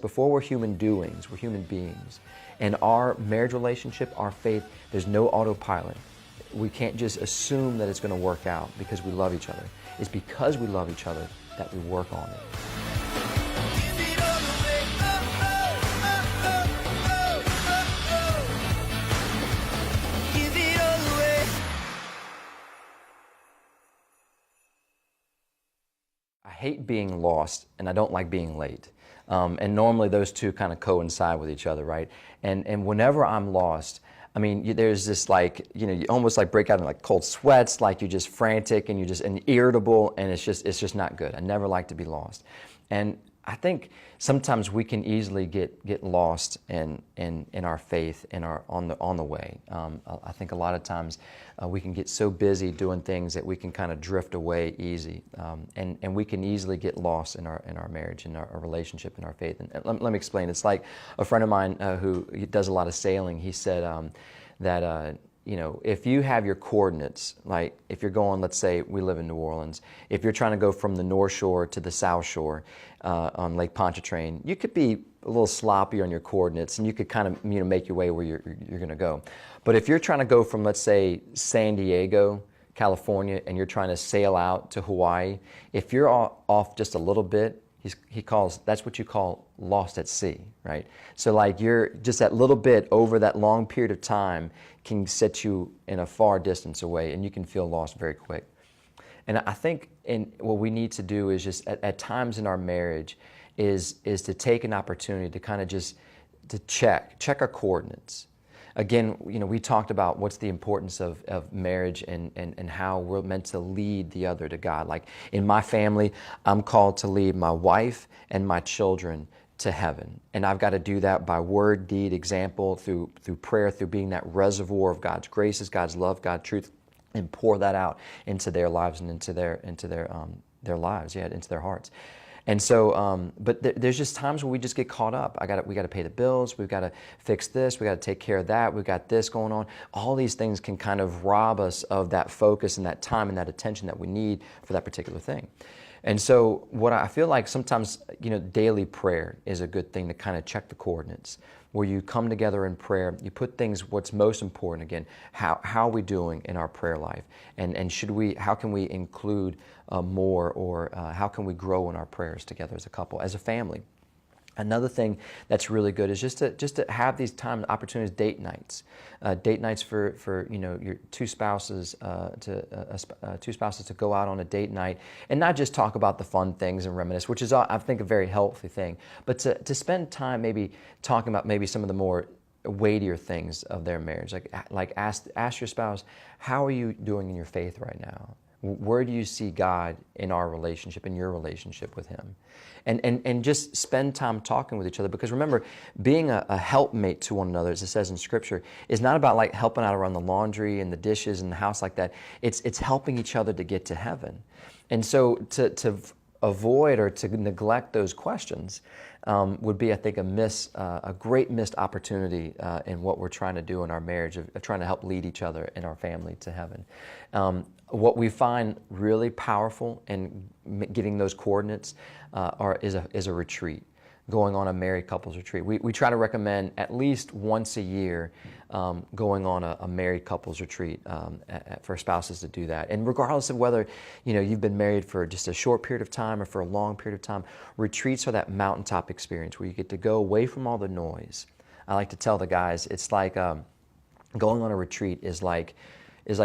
Before we're human doings, we're human beings. And our marriage relationship, our faith, there's no autopilot. We can't just assume that it's going to work out because we love each other. It's because we love each other that we work on it. I hate being lost, and I don't like being late. And normally those two kind of coincide with each other, right? And whenever I'm lost, I mean, there's this you almost like break out in like cold sweats, like you're just frantic and you're just irritable, and it's just not good. I never like to be lost. And I think sometimes we can easily get lost in our faith, on the way. I think a lot of times we can get so busy doing things that we can kind of drift away easy, and we can easily get lost in our marriage, in our relationship, in our faith. And let me explain. It's like a friend of mine who does a lot of sailing. He said that if you have your coordinates, like if you're going, let's say we live in New Orleans, if you're trying to go from the North Shore to the South Shore on Lake Pontchartrain, you could be a little sloppy on your coordinates, and you could kind of make your way where you're going to go. But if you're trying to go from, let's say, San Diego, California, and you're trying to sail out to Hawaii, if you're off just a little bit, that's what you call lost at sea, right? So like you're just that little bit over that long period of time can set you in a far distance away, and you can feel lost very quick. And I think what we need to do is just at times in our marriage is to take an opportunity to kind of just to check our coordinates. Again, we talked about what's the importance of marriage and how we're meant to lead the other to God. Like in my family, I'm called to lead my wife and my children to heaven. And I've got to do that by word, deed, example, through prayer, through being that reservoir of God's graces, God's love, God's truth, and pour that out into their lives and into their lives, into their hearts. And so, but there's just times where we just get caught up. We got to pay the bills. We've got to fix this. We got to take care of that. We've got this going on. All these things can kind of rob us of that focus and that time and that attention that we need for that particular thing. And so, what I feel like sometimes, daily prayer is a good thing to kind of check the coordinates, where you come together in prayer, you put things, what's most important again, how are we doing in our prayer life, and how can we include more, or how can we grow in our prayers together as a couple, as a family. Another thing that's really good is just to have these opportunities, date nights for your two spouses to go out on a date night, and not just talk about the fun things and reminisce, which is I think a very healthy thing, but to spend time maybe talking about maybe some of the more weightier things of their marriage, like ask your spouse, how are you doing in your faith right now? Where do you see God in our relationship, in your relationship with Him? And just spend time talking with each other, because remember, being a helpmate to one another, as it says in Scripture, is not about like helping out around the laundry and the dishes and the house like that. It's helping each other to get to heaven. And so to avoid or to neglect those questions would be, I think, a great missed opportunity in what we're trying to do in our marriage, of trying to help lead each other and our family to heaven. What we find really powerful in getting those coordinates is a retreat, going on a married couples retreat. We try to recommend at least once a year going on a married couples retreat for spouses to do that. And regardless of whether you've been married for just a short period of time or for a long period of time, retreats are that mountaintop experience where you get to go away from all the noise. I like to tell the guys, it's like going on a retreat is like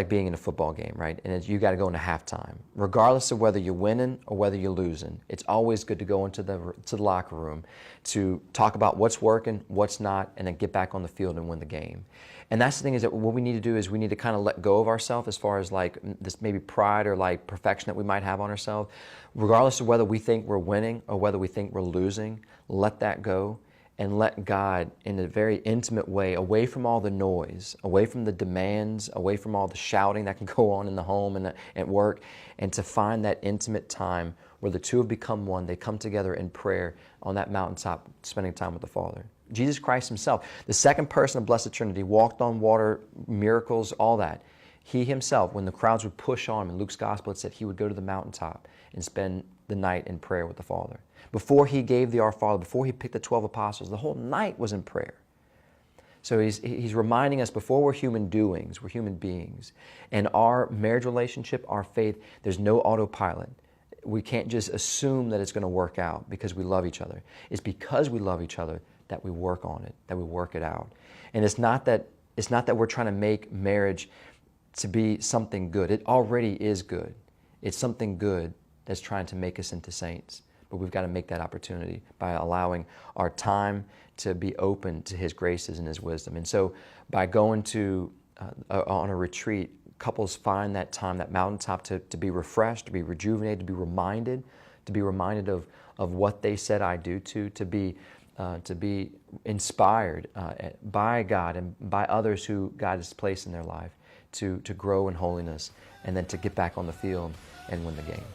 being in a football game, right? And you got to go into halftime. Regardless of whether you're winning or whether you're losing, it's always good to go into the locker room to talk about what's working, what's not, and then get back on the field and win the game. And that's the thing, is that what we need to do is we need to kind of let go of ourselves as far as like this maybe pride or like perfection that we might have on ourselves. Regardless of whether we think we're winning or whether we think we're losing, let that go. And let God, in a very intimate way, away from all the noise, away from the demands, away from all the shouting that can go on in the home and at work, and to find that intimate time where the two have become one. They come together in prayer on that mountaintop, spending time with the Father. Jesus Christ Himself, the second person of Blessed Trinity, walked on water, miracles, all that. He Himself, when the crowds would push on Him, in Luke's Gospel, it said He would go to the mountaintop and spend the night in prayer with the Father. Before he gave the Our Father, before he picked the 12 apostles, the whole night was in prayer. So he's reminding us before we're human doings, we're human beings. And our marriage relationship, our faith, there's no autopilot. We can't just assume that it's going to work out because we love each other. It's because we love each other that we work on it, that we work it out. And it's not that we're trying to make marriage to be something good. It already is good. It's something good that's trying to make us into saints. But we've got to make that opportunity by allowing our time to be open to His graces and His wisdom. And so by going to on a retreat, couples find that time, that mountaintop to be refreshed, to be rejuvenated, to be reminded of what they said I do to be inspired by God and by others who God has placed in their life to grow in holiness and then to get back on the field and win the game.